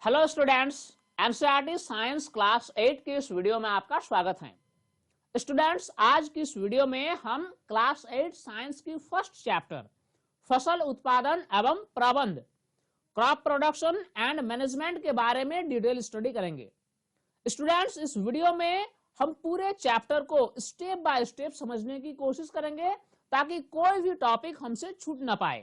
Hello students, NCERT science class 8 की इस video में आपका स्वागत है। स्टूडेंट्स, आज की इस वीडियो में हम क्लास 8 साइंस की फर्स्ट चैप्टर फसल उत्पादन एवं प्रबंध क्रॉप प्रोडक्शन एंड मैनेजमेंट के बारे में डिटेल स्टडी करेंगे। स्टूडेंट्स, इस वीडियो में हम पूरे चैप्टर को स्टेप बाय स्टेप समझने की कोशिश करेंगे ताकि कोई भी टॉपिक हमसे छूट ना पाए।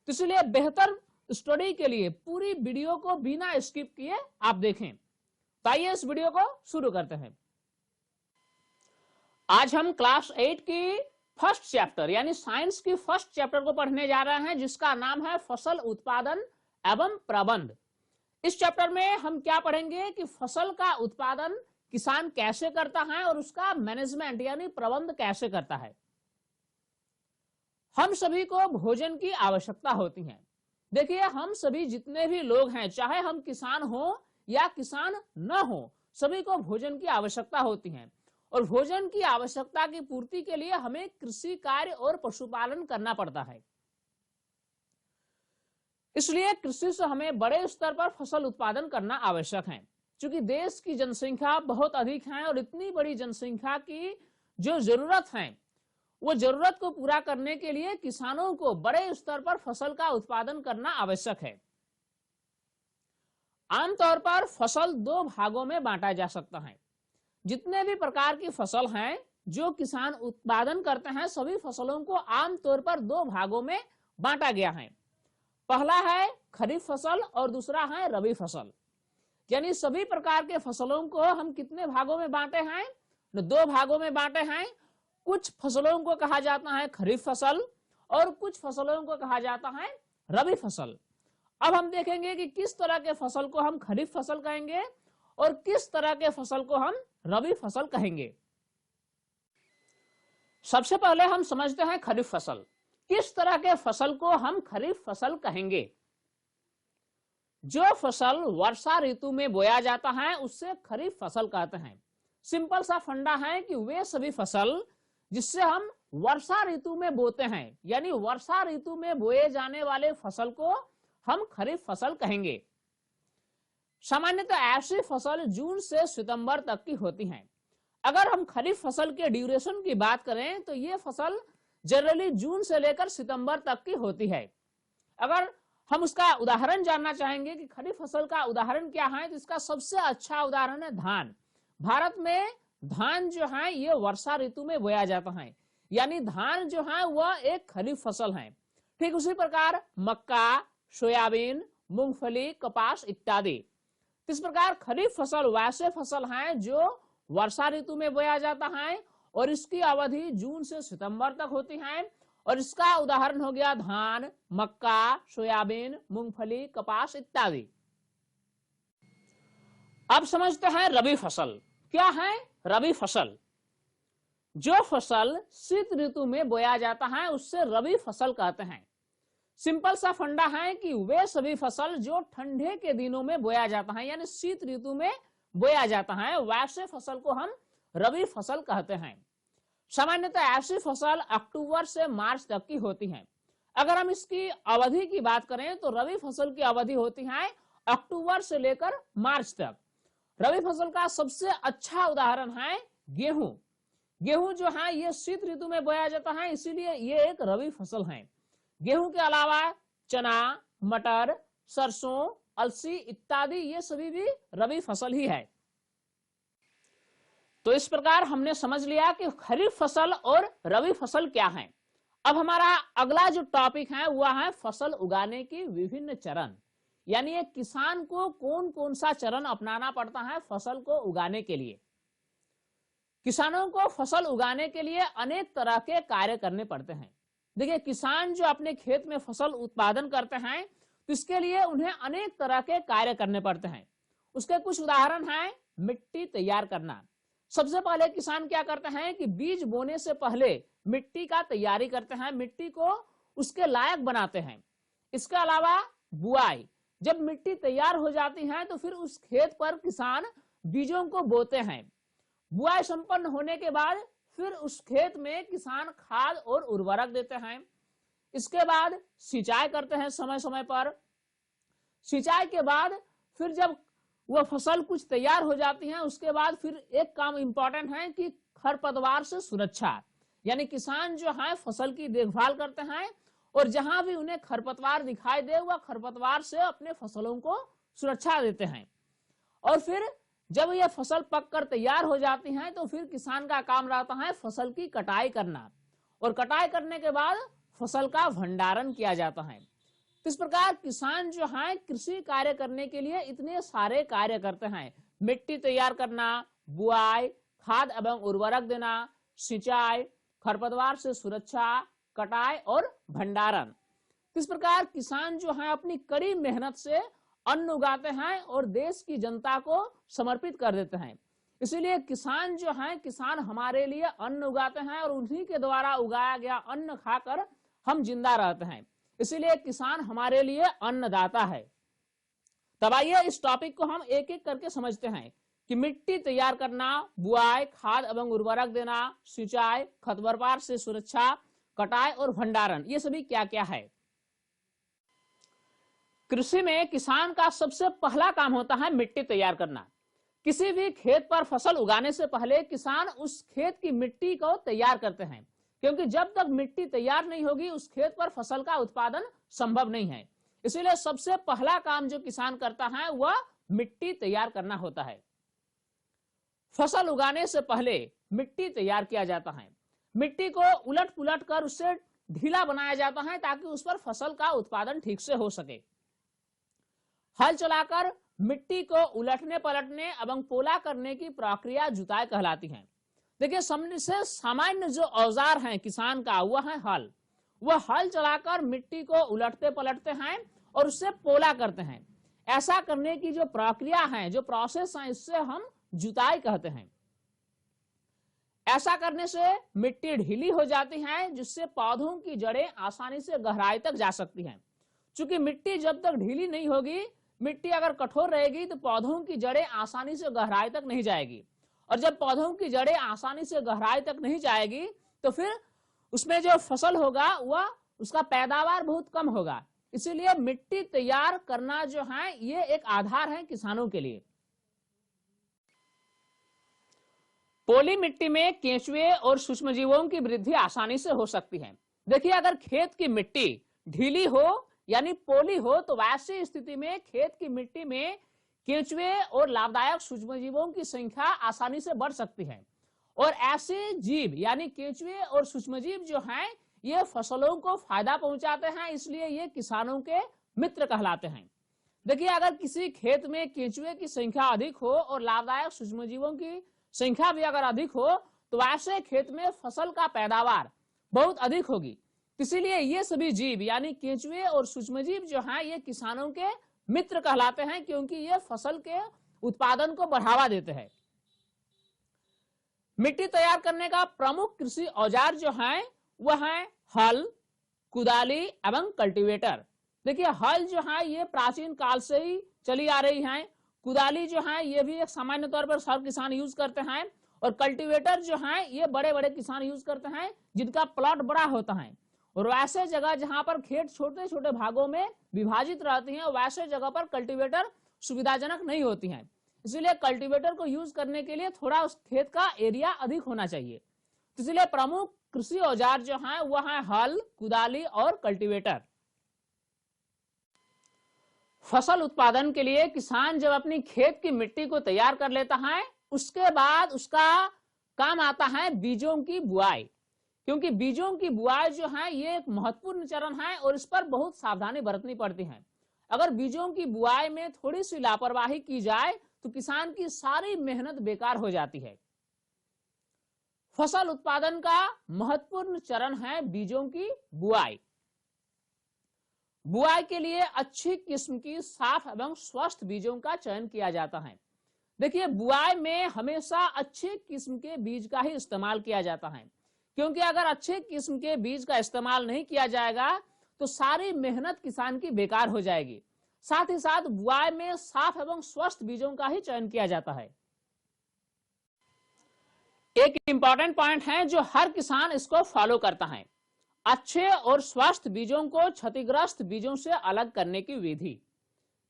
तो इसलिए बेहतर स्टडी के लिए पूरी वीडियो को बिना स्किप किए आप देखें। तो आइए इस वीडियो को शुरू करते हैं। आज हम क्लास 8 की फर्स्ट चैप्टर यानी साइंस की फर्स्ट चैप्टर को पढ़ने जा रहे हैं, जिसका नाम है फसल उत्पादन एवं प्रबंध। इस चैप्टर में हम क्या पढ़ेंगे कि फसल का उत्पादन किसान कैसे करता है और उसका मैनेजमेंट यानी प्रबंध कैसे करता है। हम सभी को भोजन की आवश्यकता होती है। देखिए, हम सभी जितने भी लोग हैं, चाहे हम किसान हो या किसान न हो, सभी को भोजन की आवश्यकता होती है और भोजन की आवश्यकता की पूर्ति के लिए हमें कृषि कार्य और पशुपालन करना पड़ता है। इसलिए कृषि से हमें बड़े स्तर पर फसल उत्पादन करना आवश्यक है। क्योंकि देश की जनसंख्या बहुत अधिक है और इतनी बड़ी जनसंख्या की जो जरूरत है, वो जरूरत को पूरा करने के लिए किसानों को बड़े स्तर पर फसल का उत्पादन करना आवश्यक है। आमतौर पर फसल दो भागों में बांटा जा सकता है। जितने भी प्रकार की फसल हैं जो किसान उत्पादन करते हैं, सभी फसलों को आमतौर पर दो भागों में बांटा गया है। पहला है खरीफ फसल और दूसरा है रबी फसल। यानी सभी प्रकार के फसलों को हम कितने भागों में बांटे हैं? दो भागों में बांटे हैं। कुछ फसलों को कहा जाता है खरीफ फसल और कुछ फसलों को कहा जाता है रबी फसल। अब हम देखेंगे कि किस तरह के फसल को हम खरीफ फसल कहेंगे और किस तरह के फसल को हम रबी फसल कहेंगे। सबसे पहले हम समझते हैं खरीफ फसल। किस तरह के फसल को हम खरीफ फसल कहेंगे? जो फसल वर्षा ऋतु में बोया जाता है उससे खरीफ फसल कहते हैं। सिंपल सा फंडा है कि वे सभी फसल जिससे हम वर्षा ऋतु में बोते हैं, यानी वर्षा ऋतु में बोए जाने वाले फसल को हम खरीफ फसल कहेंगे। सामान्यतः ऐसी फसल जून से सितंबर तक की होती हैं। अगर हम खरीफ फसल के ड्यूरेशन की बात करें तो ये फसल जनरली जून से लेकर सितंबर तक की होती है। अगर हम उसका उदाहरण जानना चाहेंगे कि खरीफ फसल का उदाहरण क्या है, तो इसका सबसे अच्छा उदाहरण है धान। भारत में धान जो है ये वर्षा ऋतु में बोया जाता है, यानी धान जो है वह एक खरीफ फसल है। ठीक उसी प्रकार मक्का, सोयाबीन, मूंगफली, कपास इत्यादि। इस प्रकार खरीफ फसल वैसे फसल हैं जो वर्षा ऋतु में बोया जाता है और इसकी अवधि जून से सितंबर तक होती है। और इसका उदाहरण हो गया धान, मक्का, सोयाबीन, मूंगफली, कपास इत्यादि। अब समझते हैं रबी फसल क्या है। रबी फसल जो फसल शीत ऋतु में बोया जाता है उससे रबी फसल कहते हैं। सिंपल सा फंडा है कि वे सभी फसल जो ठंडे के दिनों में बोया जाता है, यानी शीत ऋतु में बोया जाता है, वैसे फसल को हम रबी फसल कहते हैं। सामान्यतः ऐसी फसल अक्टूबर से मार्च तक की होती है। अगर हम इसकी अवधि की बात करें तो रबी फसल की अवधि होती है अक्टूबर से लेकर मार्च तक। रबी फसल का सबसे अच्छा उदाहरण है गेहूं। गेहूं जो है ये शीत ऋतु में बोया जाता है, इसीलिए ये एक रबी फसल है। गेहूं के अलावा चना, मटर, सरसों, अलसी इत्यादि ये सभी भी रबी फसल ही है। तो इस प्रकार हमने समझ लिया कि खरीफ फसल और रबी फसल क्या है। अब हमारा अगला जो टॉपिक है वह है फसल उगाने की विभिन्न चरण, यानी एक किसान को कौन कौन सा चरण अपनाना पड़ता है फसल को उगाने के लिए। किसानों को फसल उगाने के लिए अनेक तरह के कार्य करने पड़ते हैं। देखिए, किसान जो अपने खेत में फसल उत्पादन करते हैं तो इसके लिए उन्हें अनेक तरह के कार्य करने पड़ते हैं। उसके कुछ उदाहरण हैं। मिट्टी तैयार करना। सबसे पहले किसान क्या करते हैं कि बीज बोने से पहले मिट्टी का तैयारी करते हैं, मिट्टी को उसके लायक बनाते हैं। इसके अलावा बुआई। जब मिट्टी तैयार हो जाती है तो फिर उस खेत पर किसान बीजों को बोते हैं। बुआई संपन्न होने के बाद फिर उस खेत में किसान खाद और उर्वरक देते हैं। इसके बाद सिंचाई करते हैं समय समय पर। सिंचाई के बाद फिर जब वह फसल कुछ तैयार हो जाती है उसके बाद फिर एक काम इंपॉर्टेंट है कि खरपतवार से सुरक्षा, यानी किसान जो है फसल की देखभाल करते हैं और जहां भी उन्हें खरपतवार दिखाई दे वह खरपतवार से अपने फसलों को सुरक्षा देते हैं। और फिर जब यह फसल पककर तैयार हो जाती है तो फिर किसान का काम रहता है फसल की कटाई करना, और कटाई करने के बाद फसल का भंडारण किया जाता है। इस प्रकार किसान जो है कृषि कार्य करने के लिए इतने सारे कार्य करते हैं, मिट्टी तैयार करना, बुआई, खाद एवं उर्वरक देना, सिंचाई, खरपतवार से सुरक्षा, कटाई और भंडारण। इस प्रकार किसान जो है अपनी कड़ी मेहनत से अन्न उगाते हैं और देश की जनता को समर्पित कर देते हैं। इसीलिए किसान जो है, किसान हमारे लिए अन्न उगाते हैं और उन्हीं के द्वारा उगाया गया अन्न खाकर हम जिंदा रहते हैं। इसीलिए किसान हमारे लिए अन्नदाता है। तब आइए इस टॉपिक को हम एक एक करके समझते हैं कि मिट्टी तैयार करना, बुआई, खाद एवं उर्वरक देना, सिंचाई, खरपतवार से सुरक्षा, कटाई और भंडारण, ये सभी क्या क्या है। कृषि में किसान का सबसे पहला काम होता है मिट्टी तैयार करना। किसी भी खेत पर फसल उगाने से पहले किसान उस खेत की मिट्टी को तैयार करते हैं, क्योंकि जब तक मिट्टी तैयार नहीं होगी उस खेत पर फसल का उत्पादन संभव नहीं है। इसीलिए सबसे पहला काम जो किसान करता है वह मिट्टी तैयार करना होता है। फसल उगाने से पहले मिट्टी तैयार किया जाता है। मिट्टी को उलट पुलट कर उससे ढीला बनाया जाता है ताकि उस पर फसल का उत्पादन ठीक से हो सके। हल चलाकर मिट्टी को उलटने पलटने एवं पोला करने की प्रक्रिया जुताई कहलाती है। देखिए, सबसे सामान्य जो औजार है किसान का वह है हल। वह हल चलाकर मिट्टी को उलटते पलटते हैं और उससे पोला करते हैं। ऐसा करने की जो प्रक्रिया है, जो प्रोसेस है, इससे हम जुताई कहते हैं। ऐसा करने से मिट्टी ढीली हो जाती है जिससे पौधों की जड़ें आसानी से गहराई तक जा सकती हैं। चूंकि मिट्टी जब तक ढीली नहीं होगी, मिट्टी अगर कठोर रहेगी तो पौधों की जड़ें आसानी से गहराई तक नहीं जाएगी, और जब पौधों की जड़ें आसानी से गहराई तक नहीं जाएगी तो फिर उसमें जो फसल होगा वह उसका पैदावार बहुत कम होगा। इसीलिए मिट्टी तैयार करना जो है ये एक आधार है किसानों के लिए। पोली मिट्टी में केंचुए और सूक्ष्मजीवों की वृद्धि आसानी से हो सकती है। देखिए, अगर खेत की मिट्टी ढीली हो यानी पोली हो तो वैसी स्थिति में खेत की मिट्टी में केंचुए और लाभदायक सूक्ष्मजीवों की संख्या आसानी से बढ़ सकती है, और ऐसे जीव यानी केंचुए और सूक्ष्मजीव जो हैं ये फसलों को फायदा पहुंचाते हैं, इसलिए ये किसानों के मित्र कहलाते हैं। देखिए, अगर किसी खेत में केंचुए की संख्या अधिक हो और लाभदायक सूक्ष्मजीवों की संख्या भी अगर अधिक हो तो वैसे खेत में फसल का पैदावार बहुत अधिक होगी। इसीलिए ये सभी जीव यानी केंचुए और सूक्ष्मजीव जो हैं ये किसानों के मित्र कहलाते हैं, क्योंकि ये फसल के उत्पादन को बढ़ावा देते हैं। मिट्टी तैयार करने का प्रमुख कृषि औजार जो है वह है हल, कुदाली एवं कल्टीवेटर। देखिए, हल जो है ये प्राचीन काल से ही चली आ रही है। कुदाली जो है ये भी एक सामान्य तौर पर सब किसान यूज करते हैं, और कल्टीवेटर जो है ये बड़े बड़े किसान यूज करते हैं जिनका प्लॉट बड़ा होता है, और वैसे जगह जहां पर खेत छोटे छोटे भागों में विभाजित रहती हैं वैसे जगह पर कल्टीवेटर सुविधाजनक नहीं होती हैं। इसलिए कल्टीवेटर को यूज करने के लिए थोड़ा उस खेत का एरिया अधिक होना चाहिए। इसलिए प्रमुख कृषि औजार जो हैं वह है हल, कुदाली और कल्टीवेटर। फसल उत्पादन के लिए किसान जब अपनी खेत की मिट्टी को तैयार कर लेता है उसके बाद उसका काम आता है बीजों की बुआई, क्योंकि बीजों की बुआई जो है ये एक महत्वपूर्ण चरण है और इस पर बहुत सावधानी बरतनी पड़ती है। अगर बीजों की बुआई में थोड़ी सी लापरवाही की जाए तो किसान की सारी मेहनत बेकार हो जाती है। फसल उत्पादन का महत्वपूर्ण चरण है बीजों की बुआई। बुआई के लिए अच्छी किस्म की साफ एवं स्वस्थ बीजों का चयन किया जाता है। देखिए, बुआई में हमेशा अच्छे किस्म के बीज का ही इस्तेमाल किया जाता है, क्योंकि अगर अच्छे किस्म के बीज का इस्तेमाल नहीं किया जाएगा तो सारी मेहनत किसान की बेकार हो जाएगी। साथ ही साथ बुआई में साफ एवं स्वस्थ बीजों का ही चयन किया जाता है। एक इंपॉर्टेंट पॉइंट है जो हर किसान इसको फॉलो करता है, अच्छे और स्वस्थ बीजों को क्षतिग्रस्त बीजों से अलग करने की विधि।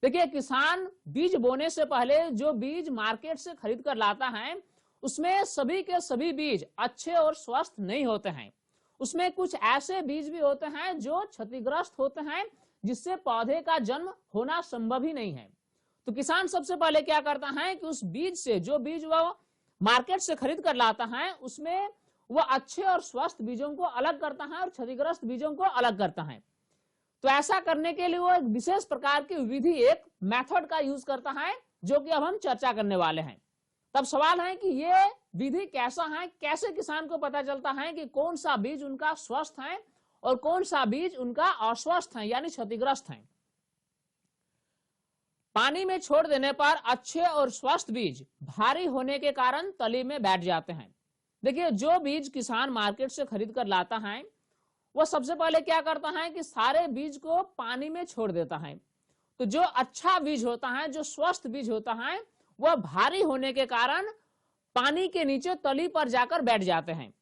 देखिए, किसान बीज बोने से पहले जो बीज मार्केट से खरीद कर लाता है उसमें सभी के सभी बीज अच्छे और स्वस्थ नहीं होते हैं। उसमें कुछ ऐसे बीज भी होते हैं जो क्षतिग्रस्त होते हैं, जिससे पौधे का जन्म होना संभव ही नहीं है। तो किसान सबसे पहले क्या करता है कि उस बीज से, जो बीज वह मार्केट से खरीद कर लाता है, उसमें वह अच्छे और स्वस्थ बीजों को अलग करता है और क्षतिग्रस्त बीजों को अलग करता है। तो ऐसा करने के लिए वो एक विशेष प्रकार की विधि, एक मेथड का यूज करता है, जो कि अब हम चर्चा करने वाले हैं। तब सवाल है कि ये विधि कैसा है, कैसे किसान को पता चलता है कि कौन सा बीज उनका स्वस्थ है और कौन सा बीज उनका अस्वस्थ है, यानी क्षतिग्रस्त है। पानी में छोड़ देने पर अच्छे और स्वस्थ बीज भारी होने के कारण तली में बैठ जाते हैं। देखिए, जो बीज किसान मार्केट से खरीद कर लाता है वो सबसे पहले क्या करता है कि सारे बीज को पानी में छोड़ देता है। तो जो अच्छा बीज होता है, जो स्वस्थ बीज होता है, वह भारी होने के कारण पानी के नीचे तली पर जाकर बैठ जाते हैं।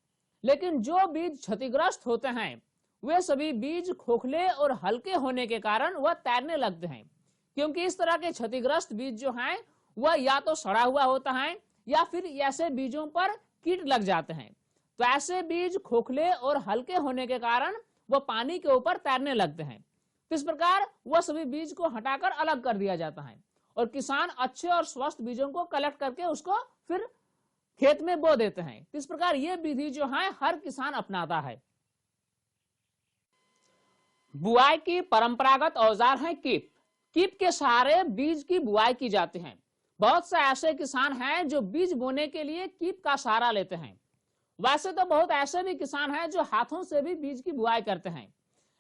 लेकिन जो बीज क्षतिग्रस्त होते हैं वे सभी बीज खोखले और हल्के होने के कारण वह तैरने लगते हैं, क्योंकि इस तरह के क्षतिग्रस्त बीज जो हैं वह या तो सड़ा हुआ होता है या फिर ऐसे बीजों पर कीट लग जाते हैं। तो ऐसे बीज खोखले और हल्के होने के कारण वह पानी के ऊपर तैरने लगते हैं। तो इस प्रकार वह सभी बीज को हटाकर अलग कर दिया जाता है और किसान अच्छे और स्वस्थ बीजों को कलेक्ट करके उसको फिर खेत में बो देते हैं। इस प्रकार ये विधि जो है हर किसान अपनाता है। बुआई की परंपरागत औजार है कीप। कीप के सहारे बीज की बुआई की जाती है। बहुत से ऐसे किसान हैं जो बीज बोने के लिए कीप का सहारा लेते हैं। वैसे तो बहुत ऐसे भी किसान हैं जो हाथों से भी बीज की बुआई करते हैं,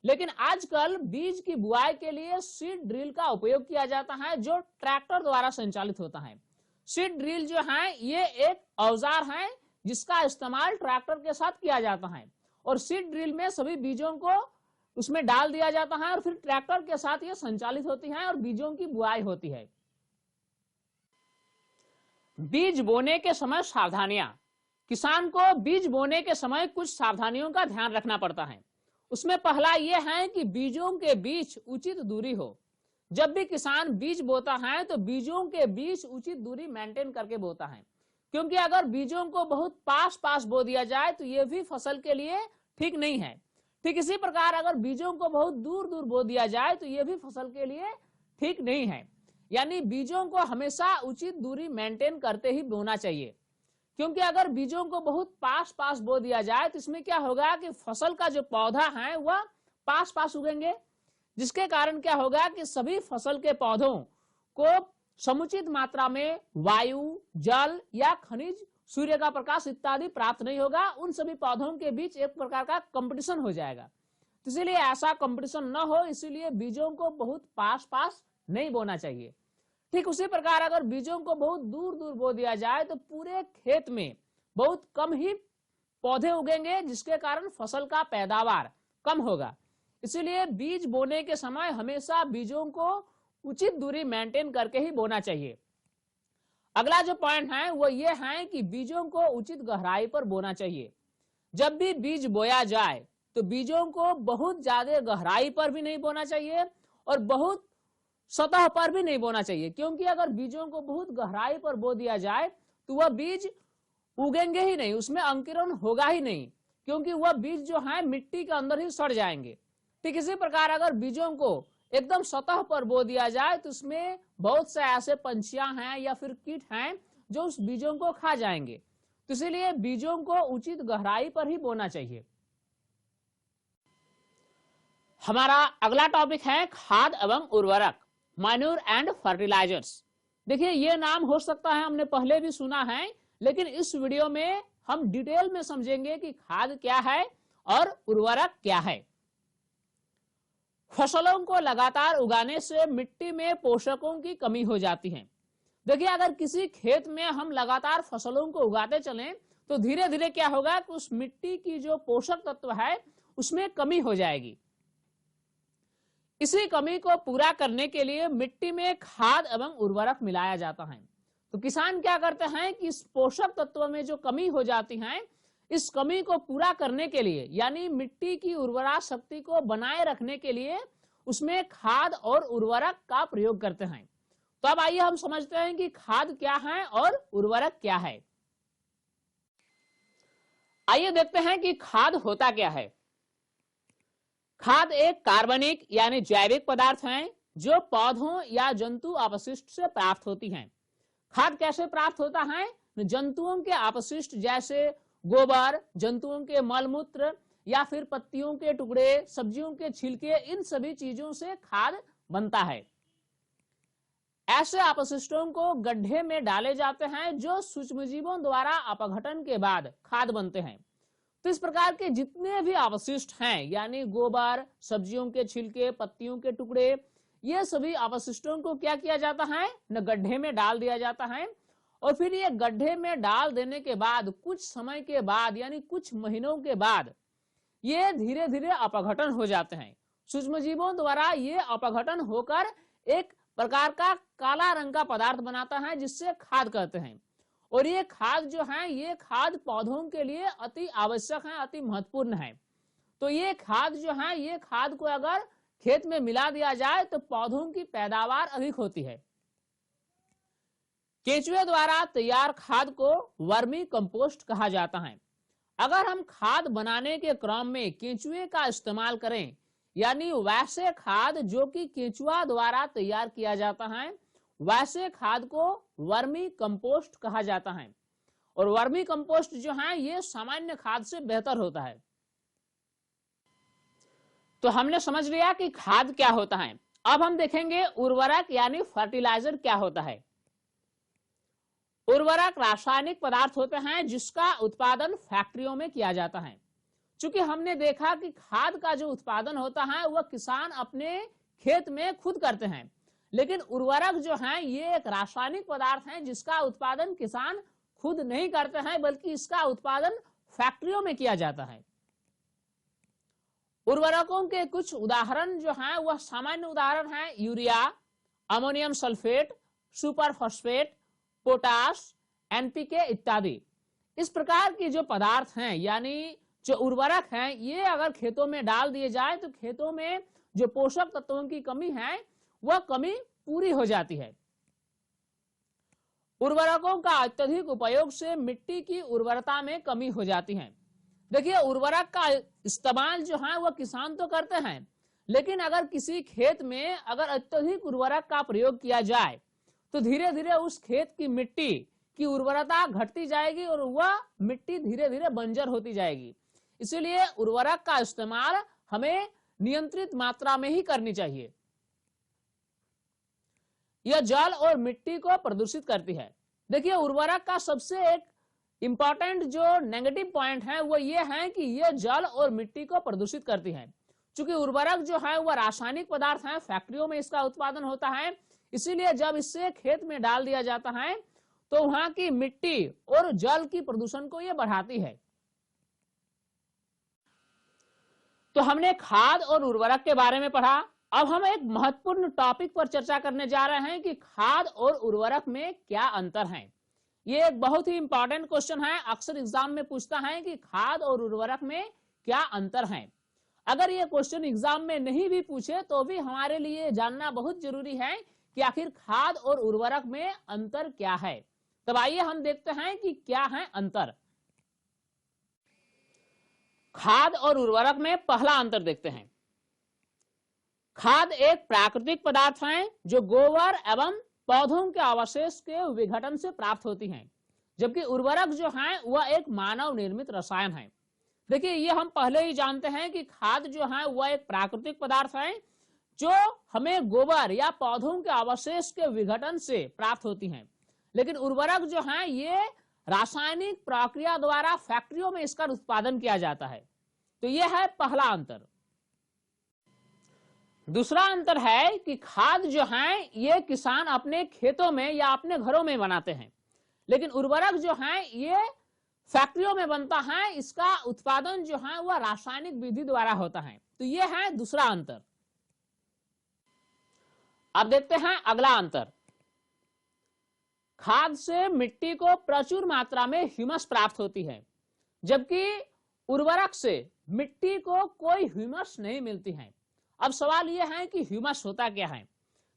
लेकिन आजकल बीज की बुआई के लिए सीड ड्रिल का उपयोग किया जाता है, जो ट्रैक्टर द्वारा संचालित होता है। सीड ड्रिल जो है ये एक औजार है जिसका इस्तेमाल ट्रैक्टर के साथ किया जाता है और सीड ड्रिल में सभी बीजों को उसमें डाल दिया जाता है और फिर ट्रैक्टर के साथ ये संचालित होती है और बीजों की बुआई होती है। बीज बोने के समय सावधानियां। किसान को बीज बोने के समय कुछ सावधानियों का ध्यान रखना पड़ता है। उसमें पहला यह है कि बीजों के बीच उचित दूरी हो। जब भी किसान बीज बोता है तो बीजों के बीच उचित दूरी मेंटेन करके बोता है, क्योंकि अगर बीजों को बहुत पास पास बो दिया जाए तो यह भी फसल के लिए ठीक नहीं है। ठीक इसी प्रकार अगर बीजों को बहुत दूर दूर बो दिया जाए तो यह भी फसल के लिए ठीक नहीं है। यानी बीजों को हमेशा उचित दूरी मेंटेन करते ही बोना चाहिए, क्योंकि अगर बीजों को बहुत पास पास बो दिया जाए तो इसमें क्या होगा कि फसल का जो पौधा है वह पास पास उगेंगे, जिसके कारण क्या होगा कि सभी फसल के पौधों को समुचित मात्रा में वायु, जल या खनिज, सूर्य का प्रकाश इत्यादि प्राप्त नहीं होगा। उन सभी पौधों के बीच एक प्रकार का कंपटीशन हो जाएगा। तो इसीलिए ऐसा कंपटीशन न हो, इसीलिए बीजों को बहुत पास पास नहीं बोना चाहिए। ठीक उसी प्रकार अगर बीजों को बहुत दूर दूर बो दिया जाए तो पूरे खेत में बहुत कम ही पौधे उगेंगे, जिसके कारण फसल का पैदावार कम होगा। इसीलिए बीज बोने के समय हमेशा बीजों को उचित दूरी मेंटेन करके ही बोना चाहिए। अगला जो पॉइंट है वो ये है कि बीजों को उचित गहराई पर बोना चाहिए। जब भी बीज बोया जाए तो बीजों को बहुत ज्यादा गहराई पर भी नहीं बोना चाहिए और बहुत सतह पर भी नहीं बोना चाहिए, क्योंकि अगर बीजों को बहुत गहराई पर बो दिया जाए तो वह बीज उगेंगे ही नहीं, उसमें अंकुरण होगा ही नहीं, क्योंकि वह बीज जो है मिट्टी के अंदर ही सड़ जाएंगे। ठीक इसी प्रकार अगर बीजों को एकदम सतह पर बो दिया जाए तो उसमें बहुत से ऐसे पंछियां हैं या फिर कीट हैं जो उस बीजों को खा जाएंगे। तो इसीलिए बीजों को उचित गहराई पर ही बोना चाहिए। हमारा अगला टॉपिक है खाद एवं उर्वरक, मैन्योर एंड फर्टिलाइजर्स। देखिए, ये नाम हो सकता है हमने पहले भी सुना है, लेकिन इस वीडियो में हम डिटेल में समझेंगे कि खाद क्या है और उर्वरक क्या है। फसलों को लगातार उगाने से मिट्टी में पोषकों की कमी हो जाती है। देखिए, अगर किसी खेत में हम लगातार फसलों को उगाते चलें तो धीरे धीरे क्या होगा कि उस मिट्टी की जो पोषक तत्व है उसमें कमी हो जाएगी। इसी कमी को पूरा करने के लिए मिट्टी में खाद एवं उर्वरक मिलाया जाता है। तो किसान क्या करते हैं कि इस पोषक तत्व में जो कमी हो जाती है, इस कमी को पूरा करने के लिए, यानी मिट्टी की उर्वरा शक्ति को बनाए रखने के लिए उसमें खाद और उर्वरक का प्रयोग करते हैं। तो अब आइए हम समझते हैं कि खाद क्या है और उर्वरक क्या है। आइए देखते हैं कि खाद होता क्या है। खाद एक कार्बनिक यानी जैविक पदार्थ है जो पौधों या जंतु अपशिष्ट से प्राप्त होती हैं। खाद कैसे प्राप्त होता है? जंतुओं के अपशिष्ट जैसे गोबर, जंतुओं के मलमूत्र या फिर पत्तियों के टुकड़े, सब्जियों के छिलके, इन सभी चीजों से खाद बनता है। ऐसे अपशिष्टों को गड्ढे में डाले जाते हैं जो सूक्ष्मजीवों द्वारा अपघटन के बाद खाद बनते हैं। तो इस प्रकार के जितने भी अवशिष्ट हैं यानी गोबर, सब्जियों के छिलके, पत्तियों के टुकड़े, ये सभी अवशिष्टों को क्या किया जाता है? न गड्ढे में डाल दिया जाता है और फिर ये गड्ढे में डाल देने के बाद कुछ समय के बाद यानी कुछ महीनों के बाद ये धीरे धीरे अपघटन हो जाते हैं। सूक्ष्मजीवों द्वारा ये अपघटन होकर एक प्रकार का काला रंग का पदार्थ बनाता है जिससे खाद कहते हैं। और ये खाद जो है, ये खाद पौधों के लिए अति आवश्यक है, अति महत्वपूर्ण है। तो ये खाद जो है, ये खाद को अगर खेत में मिला दिया जाए तो पौधों की पैदावार अधिक होती है। केंचुए द्वारा तैयार खाद को वर्मी कंपोस्ट कहा जाता है। अगर हम खाद बनाने के क्रम में केंचुए का इस्तेमाल करें यानी वैसे खाद जो कि केंचुआ द्वारा तैयार किया जाता है, वैसे खाद को वर्मी कंपोस्ट कहा जाता है। और वर्मी कंपोस्ट जो है ये सामान्य खाद से बेहतर होता है। तो हमने समझ लिया कि खाद क्या होता है। अब हम देखेंगे उर्वरक यानी फर्टिलाइजर क्या होता है। उर्वरक रासायनिक पदार्थ होते हैं जिसका उत्पादन फैक्ट्रियों में किया जाता है। चूंकि हमने देखा कि खाद का जो उत्पादन होता है वह किसान अपने खेत में खुद करते हैं, लेकिन उर्वरक जो है ये एक रासायनिक पदार्थ है जिसका उत्पादन किसान खुद नहीं करते हैं बल्कि इसका उत्पादन फैक्ट्रियों में किया जाता है। उर्वरकों के कुछ उदाहरण जो हैं वह सामान्य उदाहरण है urea, ammonium sulphate, super phosphate, potash, NPK इत्यादि। इस प्रकार के जो पदार्थ हैं यानी जो उर्वरक हैं ये अगर खेतों में डाल दिए जाए तो खेतों में जो पोषक तत्वों की कमी है वह कमी पूरी हो जाती है। उर्वरकों का अत्यधिक उपयोग से मिट्टी की उर्वरता में कमी हो जाती है। देखिए उर्वरक का इस्तेमाल जो है वह किसान तो करते हैं, लेकिन अगर किसी खेत में अगर अत्यधिक उर्वरक का प्रयोग किया जाए तो धीरे धीरे उस खेत की मिट्टी की उर्वरता घटती जाएगी और वह मिट्टी धीरे धीरे बंजर होती जाएगी। इसीलिए उर्वरक का इस्तेमाल हमें नियंत्रित मात्रा में ही करनी चाहिए। यह जल और मिट्टी को प्रदूषित करती है। देखिए उर्वरक का सबसे एक इंपॉर्टेंट जो नेगेटिव पॉइंट है वो ये है कि यह जल और मिट्टी को प्रदूषित करती है। क्योंकि उर्वरक जो है वह रासायनिक पदार्थ है, फैक्ट्रियों में इसका उत्पादन होता है, इसीलिए जब इससे खेत में डाल दिया जाता है तो वहां की मिट्टी और जल की प्रदूषण को यह बढ़ाती है। तो हमने खाद और उर्वरक के बारे में पढ़ा। अब हम एक महत्वपूर्ण टॉपिक पर चर्चा करने जा रहे हैं कि खाद और उर्वरक में क्या अंतर है। ये एक बहुत ही इंपॉर्टेंट क्वेश्चन है, अक्सर एग्जाम में पूछता है कि खाद और उर्वरक में क्या अंतर है। अगर ये क्वेश्चन एग्जाम में नहीं भी पूछे तो भी हमारे लिए जानना बहुत जरूरी है कि आखिर खाद और उर्वरक में अंतर क्या है। तब आइए हम देखते हैं कि क्या है अंतर। खाद और उर्वरक में पहला अंतर देखते हैं। खाद एक प्राकृतिक पदार्थ है जो गोबर एवं पौधों के अवशेष के विघटन से प्राप्त होती हैं, जबकि उर्वरक जो है वह एक मानव निर्मित रसायन है। देखिए ये हम पहले ही जानते हैं कि खाद जो है वह एक प्राकृतिक पदार्थ है जो हमें गोबर या पौधों के अवशेष के विघटन से प्राप्त होती हैं, लेकिन उर्वरक जो है ये रासायनिक प्रक्रिया द्वारा फैक्ट्रियों में इसका उत्पादन किया जाता है। तो यह है पहला अंतर। दूसरा अंतर है कि खाद जो है ये किसान अपने खेतों में या अपने घरों में बनाते हैं, लेकिन उर्वरक जो है ये फैक्ट्रियों में बनता है, इसका उत्पादन जो है वह रासायनिक विधि द्वारा होता है। तो यह है दूसरा अंतर। अब देखते हैं अगला अंतर। खाद से मिट्टी को प्रचुर मात्रा में ह्यूमस प्राप्त होती है, जबकि उर्वरक से मिट्टी को कोई ह्यूमस नहीं मिलती है। अब सवाल ये है कि ह्यूमस होता क्या है।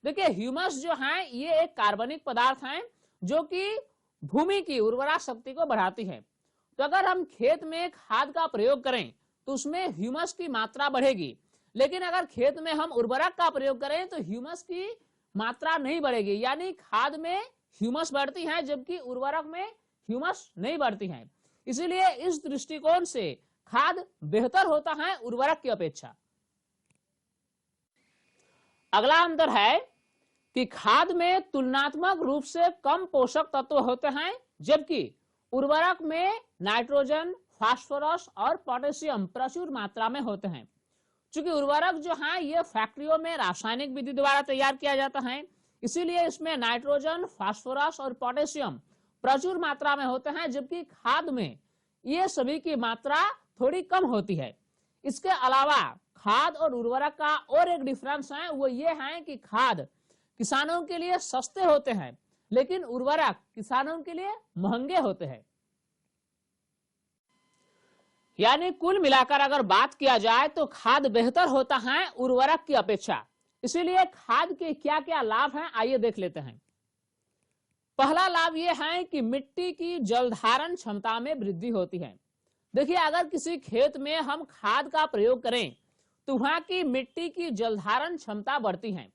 देखिए ह्यूमस जो है ये एक कार्बनिक पदार्थ है जो कि भूमि की उर्वरा शक्ति को बढ़ाती है। तो अगर हम खेत में खाद का प्रयोग करें तो उसमें ह्यूमस की मात्रा बढ़ेगी, लेकिन अगर खेत में हम उर्वरक का प्रयोग करें तो ह्यूमस की मात्रा नहीं बढ़ेगी, यानी खाद में ह्यूमस बढ़ती है जबकि उर्वरक में ह्यूमस नहीं बढ़ती है। इसीलिए इस दृष्टिकोण से खाद बेहतर होता है उर्वरक की अपेक्षा। अगला अंतर है कि खाद में तुलनात्मक रूप से कम पोषक तत्व होते हैं, जबकि उर्वरक में नाइट्रोजन, फास्फोरस और पोटेशियम प्रचुर मात्रा में होते हैं। चूंकि उर्वरक जो है ये फैक्ट्रियों में रासायनिक विधि द्वारा तैयार किया जाता है, इसीलिए इसमें नाइट्रोजन, फास्फोरस और पोटेशियम प्रचुर मात्रा में होते हैं, जबकि खाद में ये सभी की मात्रा थोड़ी कम होती है। इसके अलावा खाद और उर्वरक का और एक डिफरेंस है, वो ये है कि खाद किसानों के लिए सस्ते होते हैं, लेकिन उर्वरक किसानों के लिए महंगे होते हैं। यानी कुल मिलाकर अगर बात किया जाए तो खाद बेहतर होता है उर्वरक की अपेक्षा। इसीलिए खाद के क्या क्या लाभ हैं आइए देख लेते हैं। पहला लाभ यह है कि मिट्टी की जल धारण क्षमता में वृद्धि होती है। देखिए अगर किसी खेत में हम खाद का प्रयोग करें तो वहां की मिट्टी की जल धारण क्षमता बढ़ती है।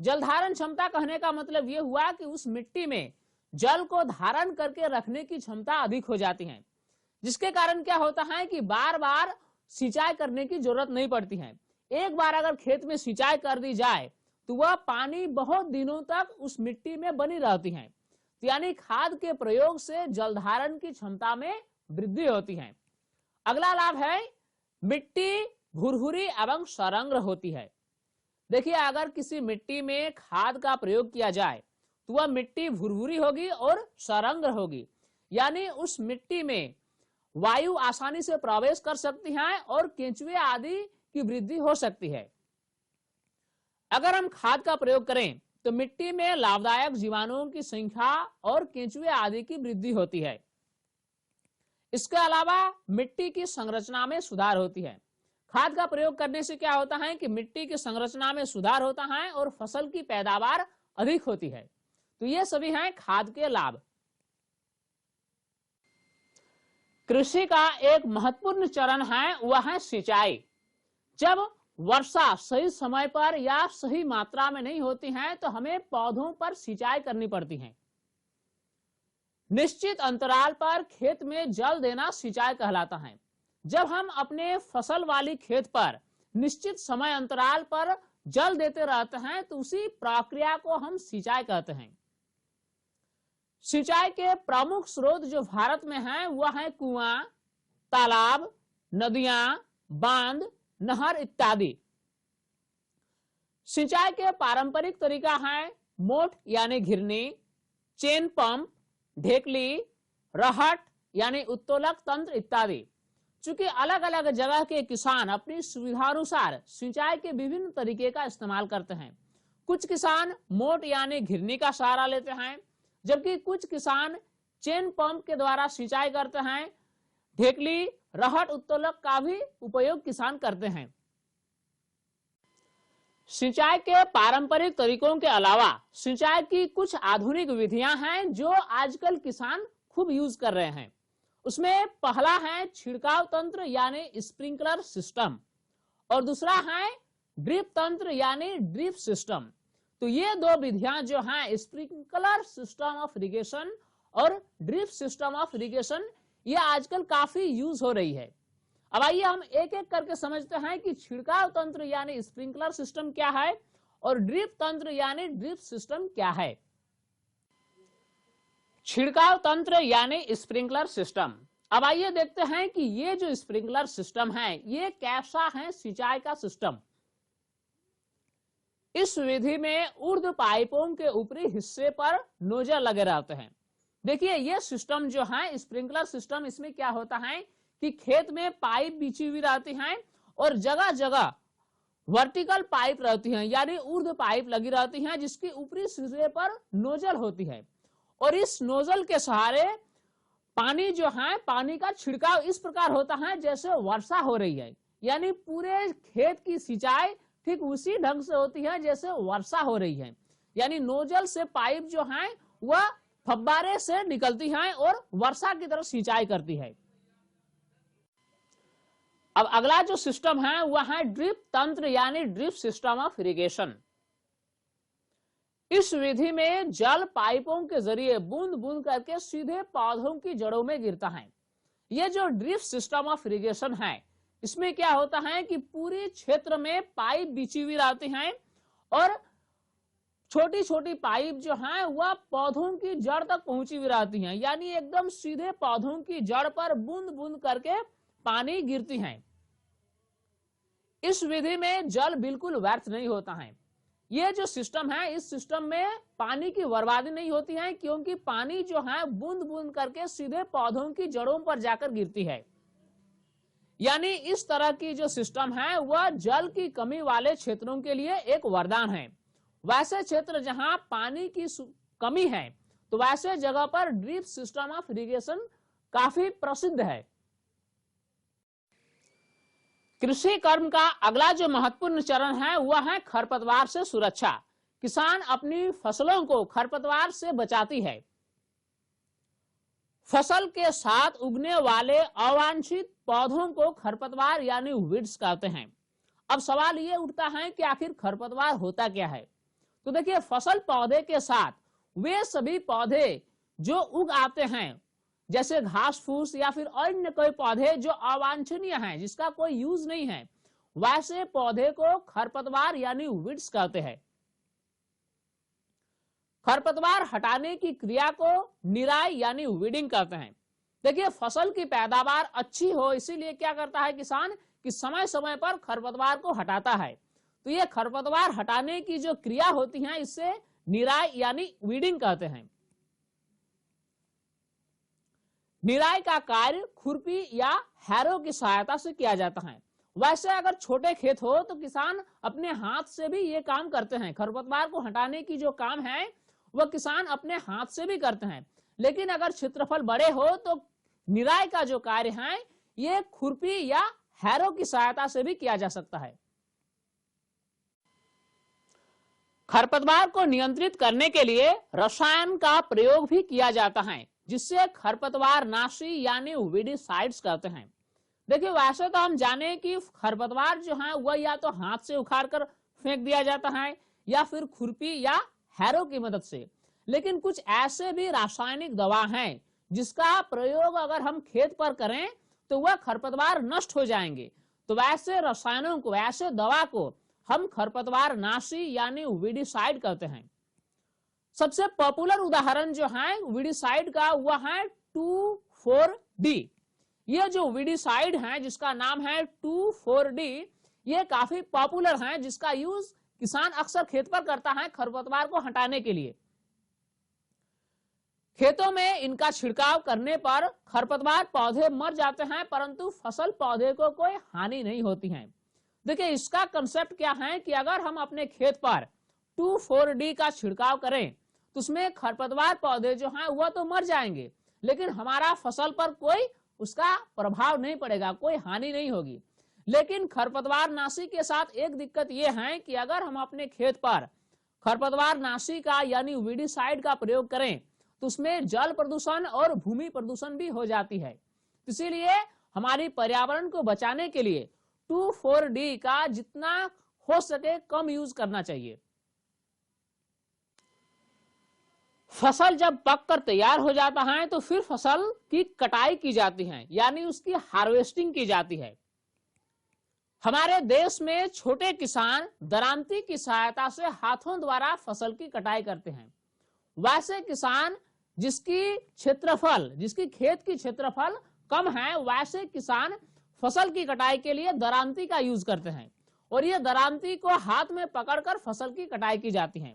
जल धारण क्षमता कहने का मतलब यह हुआ कि उस मिट्टी में जल को धारण करके रखने की क्षमता अधिक हो जाती है, जिसके कारण क्या होता है कि बार बार सिंचाई करने की जरूरत नहीं पड़ती है। एक बार अगर खेत में सिंचाई कर दी जाए तो वह पानी बहुत दिनों तक उस मिट्टी में बनी रहती है। तो यानी खाद के प्रयोग से जल धारण की क्षमता में वृद्धि होती है। अगला लाभ है मिट्टी भुरभुरी एवं सरंग्र होती है। देखिए अगर किसी मिट्टी में खाद का प्रयोग किया जाए तो वह मिट्टी भुरभुरी होगी और सरंग्र होगी, यानी उस मिट्टी में वायु आसानी से प्रवेश कर सकती है और केंचुए आदि की वृद्धि हो सकती है। अगर हम खाद का प्रयोग करें तो मिट्टी में लाभदायक जीवाणुओं की संख्या और केंचुए आदि की वृद्धि होती है। इसके अलावा मिट्टी की संरचना में सुधार होती है। खाद का प्रयोग करने से क्या होता है कि मिट्टी की संरचना में सुधार होता है और फसल की पैदावार अधिक होती है। तो ये सभी हैं खाद के लाभ। कृषि का एक महत्वपूर्ण चरण है वह है सिंचाई। जब वर्षा सही समय पर या सही मात्रा में नहीं होती है तो हमें पौधों पर सिंचाई करनी पड़ती है। निश्चित अंतराल पर खेत में जल देना सिंचाई कहलाता है। जब हम अपने फसल वाली खेत पर निश्चित समय अंतराल पर जल देते रहते हैं तो उसी प्रक्रिया को हम सिंचाई कहते हैं। सिंचाई के प्रमुख स्रोत जो भारत में हैं वह है कुआं, तालाब, नदियां, बांध, नहर इत्यादि। सिंचाई के पारंपरिक तरीका है मोट यानी घिरनी, चेन पंप, ढेकली, रहट यानी उत्तोलक तंत्र इत्यादि। चूंकि अलग अलग जगह के किसान अपनी सुविधानुसार सिंचाई के विभिन्न तरीके का इस्तेमाल करते हैं। कुछ किसान मोट यानी घिरनी का सहारा लेते हैं, जबकि कुछ किसान चेन पंप के द्वारा सिंचाई करते हैं। ढेकली, रहट, उत्तोलक का भी उपयोग किसान करते हैं। सिंचाई के पारंपरिक तरीकों के अलावा सिंचाई की कुछ आधुनिक विधियां हैं जो आजकल किसान खूब यूज कर रहे हैं। उसमें पहला है छिड़काव तंत्र यानी स्प्रिंकलर सिस्टम और दूसरा है ड्रिप तंत्र यानी ड्रिप सिस्टम। तो ये दो विधियां जो हैं स्प्रिंकलर सिस्टम ऑफ इरिगेशन और ड्रिप सिस्टम ऑफ इरिगेशन, ये आजकल काफी यूज हो रही है। अब आइए हम एक एक करके समझते हैं कि छिड़काव तंत्र यानी स्प्रिंकलर सिस्टम क्या है और ड्रिप तंत्र यानी ड्रिप सिस्टम क्या है। छिड़काव तंत्र यानी स्प्रिंकलर सिस्टम। अब आइए देखते हैं कि ये जो स्प्रिंकलर सिस्टम है ये कैसा है सिंचाई का सिस्टम। इस विधि में ऊर्ध्व पाइपों के ऊपरी हिस्से पर नोजल लगे रहते हैं। देखिए ये सिस्टम जो है स्प्रिंकलर सिस्टम, इसमें क्या होता है कि खेत में पाइप बिछी हुई रहती हैं और जगह जगह वर्टिकल पाइप रहती हैं यानी ऊर्ध्व पाइप लगी रहती हैं जिसकी ऊपरी सिरे पर नोजल होती है और इस नोजल के सहारे पानी जो है पानी का छिड़काव इस प्रकार होता है जैसे वर्षा हो रही है, यानी पूरे खेत की सिंचाई ठीक उसी ढंग से होती है जैसे वर्षा हो रही है, यानी नोजल से पाइप जो है वह फव्वारे से निकलती है और वर्षा की तरफ सिंचाई करती है। अब अगला जो सिस्टम है वह है ड्रिप तंत्र यानी ड्रिप सिस्टम ऑफ इरिगेशन। इस विधि में जल पाइपों के जरिए बूंद बूंद करके सीधे पौधों की जड़ों में गिरता है। यह जो ड्रिप सिस्टम ऑफ इरिगेशन है, इसमें क्या होता है कि पूरी क्षेत्र में पाइप बिछी हुई रहती हैं और छोटी छोटी पाइप जो है वह पौधों की जड़ तक पहुंची हुई रहती हैं, यानी एकदम सीधे पौधों की जड़ पर बूंद बूंद करके पानी गिरती है। इस विधि में जल बिल्कुल व्यर्थ नहीं होता है। यह जो सिस्टम है, इस सिस्टम में पानी की बर्बादी नहीं होती है, क्योंकि पानी जो है बूंद बूंद करके सीधे पौधों की जड़ों पर जाकर गिरती है। यानी इस तरह की जो सिस्टम है वह जल की कमी वाले क्षेत्रों के लिए एक वरदान है। वैसे क्षेत्र जहां पानी की कमी है तो वैसे जगह पर ड्रिप सिस्टम ऑफ इरिगेशन काफी प्रसिद्ध है। कृषि कर्म का अगला जो महत्वपूर्ण चरण है वह है खरपतवार से सुरक्षा। किसान अपनी फसलों को खरपतवार से बचाती है। फसल के साथ उगने वाले अवांछित पौधों को खरपतवार यानी वीड्स कहते हैं। अब सवाल ये उठता है कि आखिर खरपतवार होता क्या है। तो देखिए, फसल पौधे के साथ वे सभी पौधे जो उग आते हैं, जैसे घास फूस या फिर अन्य कोई पौधे जो अवांछनीय हैं, जिसका कोई यूज नहीं है, वैसे पौधे को खरपतवार यानी वीड्स कहते हैं। खरपतवार हटाने की क्रिया को निराई यानी वीडिंग कहते हैं। देखिए, फसल की पैदावार अच्छी हो इसीलिए क्या करता है किसान कि समय समय पर खरपतवार को हटाता है। तो ये खरपतवार हटाने की जो क्रिया होती है इससे निराई यानी वीडिंग कहते हैं। निराई का कार्य खुरपी या हैरो की सहायता से किया जाता है। वैसे अगर छोटे खेत हो तो किसान अपने हाथ से भी ये काम करते हैं। खरपतवार को हटाने की जो काम है वह किसान अपने हाथ से भी करते हैं। लेकिन अगर क्षेत्रफल बड़े हो तो निराई का जो कार्य है ये खुरपी या हैरो की सहायता से भी किया जा सकता है। खरपतवार को नियंत्रित करने के लिए रसायन का प्रयोग भी किया जाता है, जिससे खरपतवार नाशी यानी वीडिसाइड्स कहते हैं। देखिए, वैसे तो हम जाने कि खरपतवार जो है वह या तो हाथ से उखाड़ कर फेंक दिया जाता है या फिर खुरपी या हैरो की मदद से, लेकिन कुछ ऐसे भी रासायनिक दवा हैं जिसका प्रयोग अगर हम खेत पर करें तो वह खरपतवार नष्ट हो जाएंगे। तो वैसे रसायनों को, ऐसे दवा को हम खरपतवार नाशी यानी वीडिसाइड कहते हैं। सबसे पॉपुलर उदाहरण जो है वीडिसाइड का वह है 2,4-D। ये जो वीडिसाइड है जिसका नाम है 2,4-D, ये काफी पॉपुलर है, जिसका यूज किसान अक्सर खेत पर करता है खरपतवार को हटाने के लिए। खेतों में इनका छिड़काव करने पर खरपतवार पौधे मर जाते हैं, परंतु फसल पौधे को कोई हानि नहीं होती है। देखिए, इसका कंसेप्ट क्या है कि अगर हम अपने खेत पर 2,4-D का छिड़काव करें तो उसमें खरपतवार पौधे जो हैं वह तो मर जाएंगे, लेकिन हमारा फसल पर कोई उसका प्रभाव नहीं पड़ेगा, कोई हानि नहीं होगी। लेकिन खरपतवार नाशी के साथ एक दिक्कत यह है कि अगर हम अपने खेत पर खरपतवार नाशी का यानी वीडिसाइड का प्रयोग करें तो उसमें जल प्रदूषण और भूमि प्रदूषण भी हो जाती है। इसीलिए हमारी पर्यावरण को बचाने के लिए 2,4-D का जितना हो सके कम यूज करना चाहिए। फसल जब पक कर तैयार हो जाता है तो फिर फसल की कटाई की जाती है, यानी उसकी हार्वेस्टिंग की जाती है। हमारे देश में छोटे किसान दरांती की सहायता से हाथों द्वारा फसल की कटाई करते हैं। वैसे किसान जिसकी खेत की क्षेत्रफल कम है, वैसे किसान फसल की कटाई के लिए दरांती का यूज करते हैं और ये दरांती को हाथ में पकड़कर फसल की कटाई की जाती है।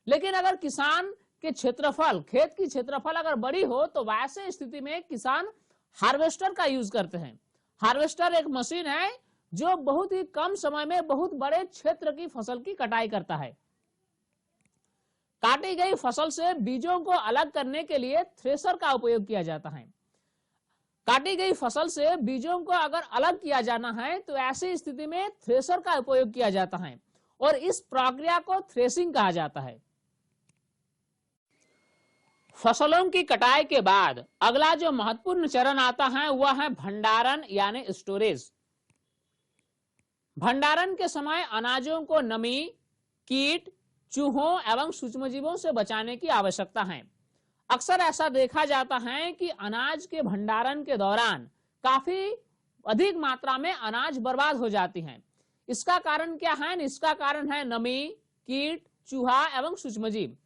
लेकिन अगर किसान के खेत की क्षेत्रफल अगर बड़ी हो तो वैसे स्थिति में किसान हार्वेस्टर का यूज करते हैं। हार्वेस्टर एक मशीन है जो बहुत ही कम समय में बहुत बड़े क्षेत्र की फसल की कटाई करता है। काटी गई फसल से बीजों को अलग करने के लिए थ्रेशर का उपयोग किया जाता है। काटी गई फसल से बीजों को अगर अलग किया जाना है तो ऐसी स्थिति में थ्रेशर का उपयोग किया जाता है और इस प्रक्रिया को थ्रेसिंग कहा जाता है। फसलों की कटाई के बाद अगला जो महत्वपूर्ण चरण आता है वह है भंडारण यानी स्टोरेज। भंडारण के समय अनाजों को नमी, कीट, चूहों एवं सूक्ष्मजीवों से बचाने की आवश्यकता है। अक्सर ऐसा देखा जाता है कि अनाज के भंडारण के दौरान काफी अधिक मात्रा में अनाज बर्बाद हो जाती है। इसका कारण क्या है? इसका कारण है नमी, कीट, चूहा एवं सूक्ष्मजीव।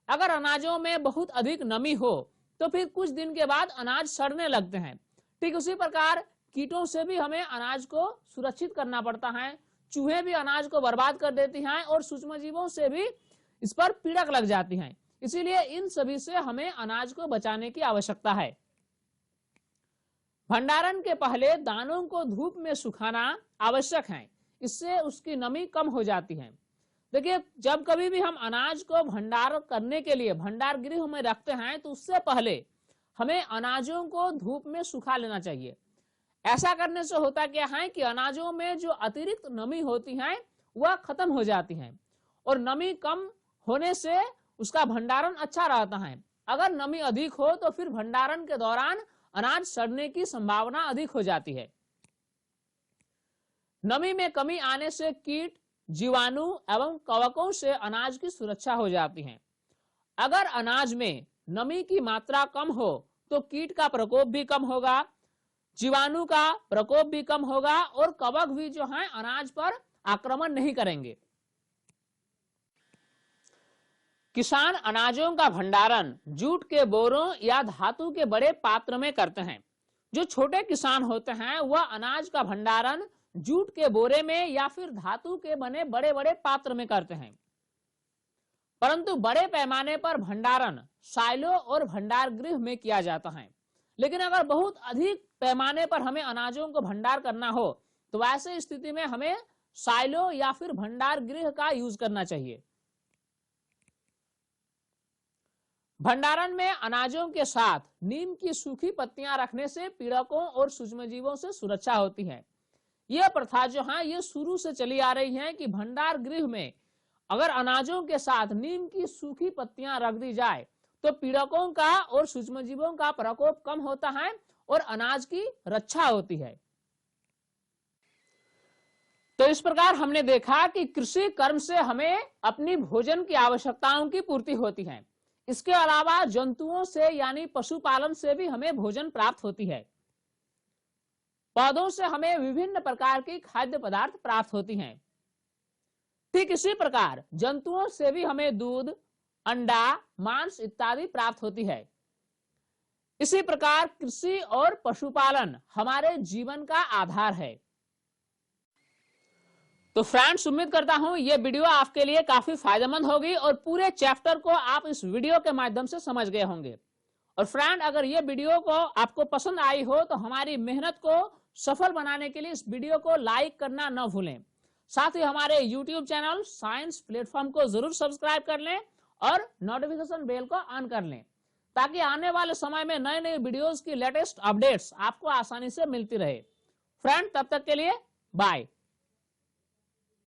अगर अनाजों में बहुत अधिक नमी हो तो फिर कुछ दिन के बाद अनाज सड़ने लगते हैं। ठीक उसी प्रकार कीटों से भी हमें अनाज को सुरक्षित करना पड़ता है। चूहे भी अनाज को बर्बाद कर देती हैं और सूक्ष्मजीवों से भी इस पर पीड़क लग जाती हैं। इसीलिए इन सभी से हमें अनाज को बचाने की आवश्यकता है। भंडारण के पहले दानों को धूप में सुखाना आवश्यक है, इससे उसकी नमी कम हो जाती है। देखिए, जब कभी भी हम अनाज को भंडार करने के लिए भंडार गृह में रखते हैं तो उससे पहले हमें अनाजों को धूप में सुखा लेना चाहिए। ऐसा करने से होता क्या है कि अनाजों में जो अतिरिक्त नमी होती है वह खत्म हो जाती है और नमी कम होने से उसका भंडारण अच्छा रहता है। अगर नमी अधिक हो तो फिर भंडारण के दौरान अनाज सड़ने की संभावना अधिक हो जाती है। नमी में कमी आने से कीट, जीवाणु एवं कवकों से अनाज की सुरक्षा हो जाती है। अगर अनाज में नमी की मात्रा कम हो तो कीट का प्रकोप भी कम होगा, जीवाणु का प्रकोप भी कम होगा और कवक भी जो है अनाज पर आक्रमण नहीं करेंगे। किसान अनाजों का भंडारण जूट के बोरों या धातु के बड़े पात्र में करते हैं। जो छोटे किसान होते हैं वह अनाज का भंडारण जूट के बोरे में या फिर धातु के बने बड़े बड़े पात्र में करते हैं। परंतु बड़े पैमाने पर भंडारण साइलो और भंडार गृह में किया जाता है। लेकिन अगर बहुत अधिक पैमाने पर हमें अनाजों को भंडार करना हो तो ऐसे स्थिति में हमें साइलो या फिर भंडार गृह का यूज करना चाहिए। भंडारण में अनाजों के साथ नीम की सूखी पत्तियां रखने से पीड़कों और सूक्ष्मजीवों से सुरक्षा होती है। यह प्रथा जो है ये शुरू से चली आ रही है कि भंडार गृह में अगर अनाजों के साथ नीम की सूखी पत्तियां रख दी जाए तो पीड़कों का और सूक्ष्मजीवों का प्रकोप कम होता है और अनाज की रक्षा होती है। तो इस प्रकार हमने देखा कि कृषि कर्म से हमें अपनी भोजन की आवश्यकताओं की पूर्ति होती है। इसके अलावा जंतुओं से यानी पशुपालन से भी हमें भोजन प्राप्त होती है। पौधों से हमें विभिन्न प्रकार की खाद्य पदार्थ प्राप्त होती हैं। ठीक इसी प्रकार जंतुओं से भी हमें दूध, अंडा, मांस इत्यादि प्राप्त होती है। इसी प्रकार कृषि और पशुपालन हमारे जीवन का आधार है। तो फ्रेंड्स, उम्मीद करता हूं ये वीडियो आपके लिए काफी फायदेमंद होगी और पूरे चैप्टर को आप इस वीडियो के माध्यम से समझ गए होंगे। और फ्रेंड, अगर ये वीडियो को आपको पसंद आई हो तो हमारी मेहनत को सफल बनाने के लिए इस वीडियो को लाइक करना न भूलें। साथ ही हमारे YouTube चैनल साइंस प्लेटफॉर्म को जरूर सब्सक्राइब कर लें और नोटिफिकेशन बेल को ऑन कर लें ताकि आने वाले समय में नए नए वीडियोस की लेटेस्ट अपडेट्स आपको आसानी से मिलती रहे। फ्रेंड, तब तक के लिए बाय।